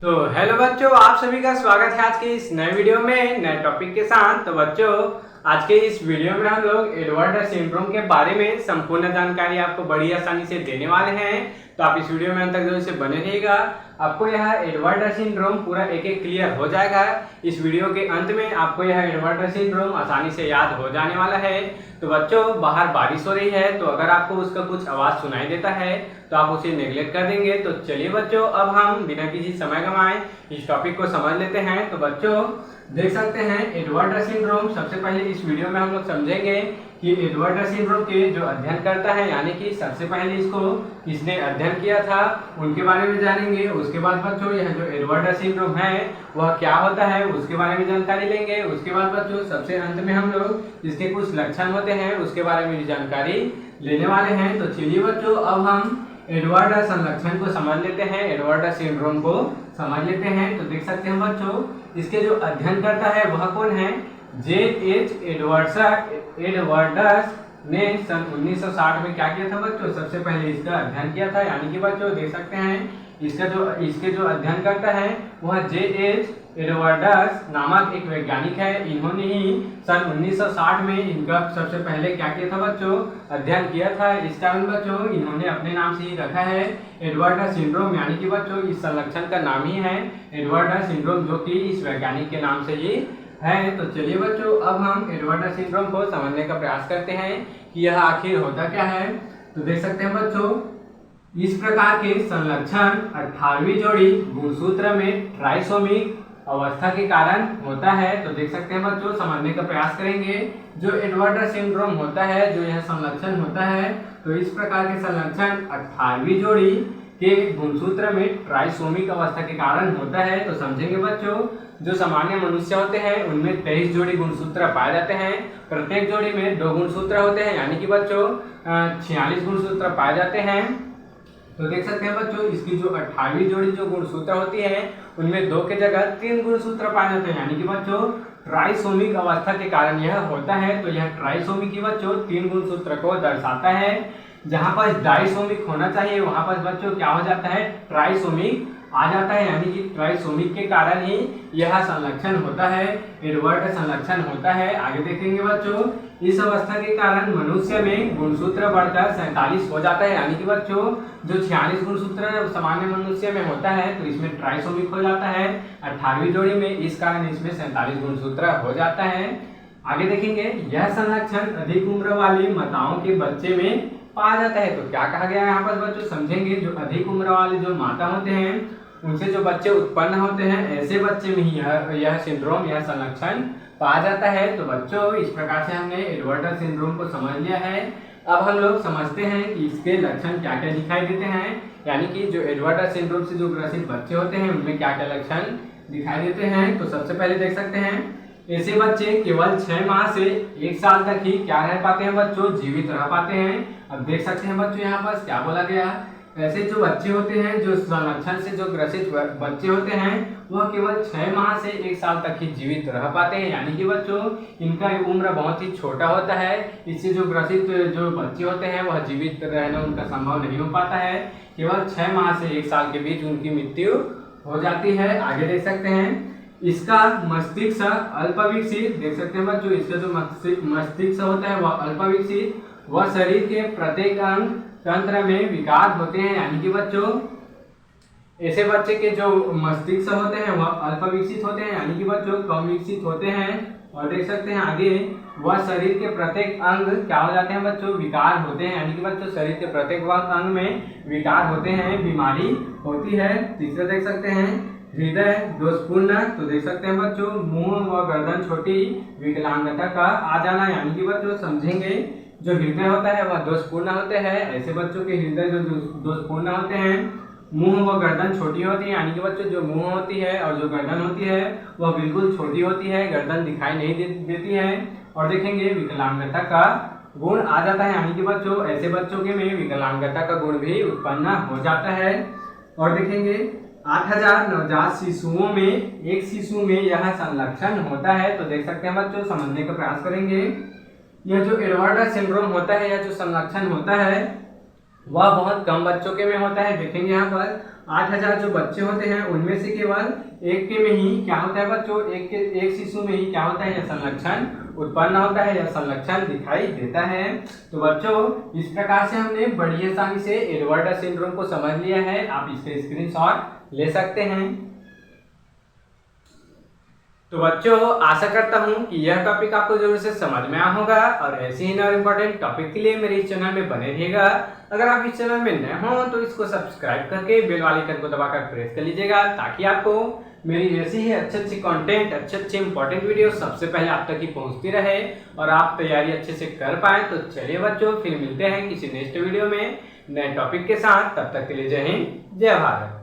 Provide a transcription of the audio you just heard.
तो हेलो बच्चों, आप सभी का स्वागत है आज के इस नए वीडियो में नए टॉपिक के साथ। तो बच्चों, आज के इस वीडियो में हम लोग एडवर्ड सिंड्रोम के बारे में संपूर्ण जानकारी आपको बड़ी आसानी से देने वाले हैं। तो आप इस वीडियो में अंत तक जरूर से बने रहिएगा। आपको यह एडवर्ड सिंड्रोम पूरा एक एक क्लियर हो जाएगा। इस वीडियो के अंत में आपको यह एडवर्ड सिंड्रोम आसानी से याद हो जाने वाला है। तो बच्चों, बाहर बारिश हो रही है, तो अगर आपको उसका कुछ आवाज सुनाई देता है तो आप उसे नेग्लेक्ट कर देंगे। तो चलिए बच्चों, अब हम बिना किसी समय गंवाए इस टॉपिक को समझ लेते हैं। तो बच्चों, देख सकते हैं एडवर्ड सिंड्रोम। सबसे पहले इस वीडियो में हम लोग समझेंगे कि एडवर्ड सिंड्रोम के जो अध्ययन करता है, यानी कि सबसे पहले इसको किसने अध्ययन किया था उनके बारे में जानेंगे। उसके बाद बच्चों, यह जो एडवर्ड सिंड्रोम है वह क्या होता है उसके बारे में जानकारी लेंगे। उसके बाद बच्चों, सबसे अंत में हम लोग इसके कुछ लक्षण होते हैं उसके बारे में भी जानकारी लेने वाले हैं। तो चलिए बच्चों, अब हम एडवर्ड संलक्षण को समझ लेते हैं, एडवर्ड सिंड्रोम को समझ लेते हैं। तो देख सकते हैं बच्चों, इसके जो अध्ययन करता है वह कौन है? J.H. एडवर्डस ने सन 1960 में क्या किया था बच्चों? सबसे पहले इसका अध्ययन किया था। यानी कि बच्चों देख सकते हैं इसके जो अध्ययन करता है वह J.H. एडवर्डस नामक एक वैज्ञानिक है। इन्होंने ही सन 1960 में इनका सबसे पहले क्या किया था बच्चों? अध्ययन किया था। इस कारण बच्चों इन्होंने अपने नाम से ही रखा है एडवर्ड सिंड्रोम। यानी कि बच्चों इस संलक्षण का नाम ही है एडवर्ड सिंड्रोम, जो कि इस वैज्ञानिक के नाम से ही है। तो चलिए बच्चों, अब हम एडवर्ड सिंड्रोम को समझने का प्रयास करते हैं कि यह आखिर होता क्या है। तो देख सकते हैं बच्चों, इस प्रकार के संलक्षण 18वीं जोड़ी गुणसूत्र में ट्राइसोमिक अवस्था के कारण होता है। तो देख सकते हैं बच्चों, समझने का प्रयास करेंगे। जो एडवर्ड सिंड्रोम होता है, जो यह संलक्षण होता है, तो इस प्रकार के संलक्षण 18वीं जोड़ी के गुणसूत्र में ट्राइसोमिक अवस्था के कारण होता है। तो समझेंगे बच्चों, जो सामान्य मनुष्य होते हैं उनमें 23 जोड़ी गुणसूत्र पाए जाते हैं। प्रत्येक जोड़ी में 2 गुणसूत्र होते हैं, यानी कि बच्चों 46 गुणसूत्र पाए जाते हैं। तो देख सकते हैं बच्चों, इसकी जो 18वीं जोड़ी जो गुणसूत्र होती है उनमें 2 के जगह 3 गुणसूत्र पाए जाते हैं। यानी कि बच्चों ट्राइसोमिक अवस्था के कारण यह होता है। तो यह ट्राइसोमिक ही बच्चों 3 गुणसूत्र को दर्शाता है। जहां पर डाइसोमिक होना चाहिए वहां पर बच्चों क्या हो जाता है? ट्राइसोमिक आ जाता है। यानी कि ट्राइसोमिक के कारण ही यह संलक्षण होता है, एडवर्ड संलक्षण होता है। आगे देखेंगे बच्चों, इस अवस्था के कारण मनुष्य में गुणसूत्र बढ़कर 47 हो जाता है। यानी कि बच्चों जो 46 गुणसूत्र सामान्य मनुष्य में होता है तो इसमें ट्राइसोमिक हो जाता है 18वीं जोड़ी में, इस कारण इसमें 47 गुणसूत्र हो जाता है। आगे देखेंगे, यह संलक्षण अधिक उम्र वाली माताओं के बच्चे में पाया जाता है। तो क्या कहा गया है यहाँ पर बच्चों? समझेंगे, जो अधिक उम्र वाले जो माता होते हैं उनसे जो बच्चे उत्पन्न होते हैं, ऐसे बच्चे में ही यह सिंड्रोम, यह संलक्षण पाया जाता है। तो बच्चों इस प्रकार से हमने एडवर्ड सिंड्रोम को समझ लिया है। अब हम लोग समझते हैं कि इसके लक्षण क्या क्या दिखाई देते हैं। यानी कि जो एडवर्ड सिंड्रोम से जो ग्रसित बच्चे होते हैं उनमें क्या क्या लक्षण दिखाई देते हैं। तो सबसे पहले देख सकते हैं, ऐसे बच्चे केवल 6 माह से 1 साल तक ही क्या रह पाते हैं बच्चों? जीवित रह पाते हैं। अब देख सकते हैं बच्चों, यहाँ पर क्या बोला गया? ऐसे जो बच्चे होते हैं, जो संलक्षण से जो ग्रसित बच्चे होते हैं वह केवल 6 माह से 1 साल तक ही जीवित रह पाते हैं। यानी कि बच्चों इनका उम्र बहुत ही छोटा होता है। इससे जो ग्रसित जो बच्चे होते हैं वह जीवित रहना उनका संभव नहीं हो पाता है। केवल 6 माह से 1 साल के बीच उनकी मृत्यु हो जाती है। आगे देख सकते हैं, इसका मस्तिष्क अल्पविकसित, देख सकते हैं बच्चों, इसका जो मस्तिष्क होता है वह अल्पविकसित, वह शरीर के प्रत्येक अंग तंत्र में विकार होते हैं। यानी कि बच्चों ऐसे बच्चे के जो मस्तिष्क होते हैं वह अल्पविकसित होते हैं, यानी कि बच्चों कम विकसित होते हैं। और देख सकते हैं आगे, वह शरीर के प्रत्येक अंग क्या हो जाते हैं बच्चों? विकार होते हैं। यानी कि बच्चों शरीर के प्रत्येक अंग में विकार होते हैं, बीमारी होती है। तीसरा देख सकते हैं, हृदय दोषपूर्ण। तो देख सकते हैं बच्चों, मुंह व गर्दन छोटी, विकलांगता का आ जाना। यानी कि बच्चों समझेंगे, जो हृदय होता है वह दोषपूर्ण होते हैं। ऐसे बच्चों के हृदय जो दोषपूर्ण होते हैं, मुंह व गर्दन छोटी होती है। यानी कि बच्चों जो मुंह होती है और जो गर्दन होती है वह बिल्कुल छोटी होती है, गर्दन दिखाई नहीं देती है। और देखेंगे विकलांगता का गुण आ जाता है। यानी कि बच्चों ऐसे बच्चों के में विकलांगता का गुण भी उत्पन्न हो जाता है। और देखेंगे 8000 नवजात शिशुओं में एक शिशु में यह संलक्षण होता है। तो देख सकते हैं बच्चों, समझने का प्रयास करेंगे। यह जो एडवर्ड सिंड्रोम होता है, यह जो संलक्षण होता है वह बहुत कम बच्चों के में होता है। देखेंगे यहाँ पर 8,000 जो बच्चे होते हैं उनमें से केवल एक के में ही क्या होता है बच्चों, एक शिशु में ही क्या होता है, यह संलक्षण उत्पन्न होता है, यह संलक्षण दिखाई देता है। तो बच्चों इस प्रकार से हमने बड़ी आसानी से एडवर्ड सिंड्रोम को समझ लिया है। आप इसके स्क्रीनशॉट ले सकते हैं। तो बच्चों आशा करता हूं कि यह टॉपिक आपको जरूर से समझ में आया होगा और ऐसे ही और इम्पोर्टेंट टॉपिक के लिए मेरे इस चैनल में बने रहिएगा। अगर आप इस चैनल में नए हो तो इसको सब्सक्राइब करके बेल वाले आइकन को दबाकर प्रेस कर लीजिएगा, ताकि आपको मेरी ऐसी ही अच्छे कंटेंट, अच्छे इंपॉर्टेंट वीडियो सबसे पहले आप तक ही पहुंचती रहे और आप तैयारी अच्छे से कर पाए। तो चलिए बच्चों फिर मिलते हैं किसी नेक्स्ट वीडियो में नए टॉपिक के साथ। तब तक के लिए जय हिंद, जय भारत।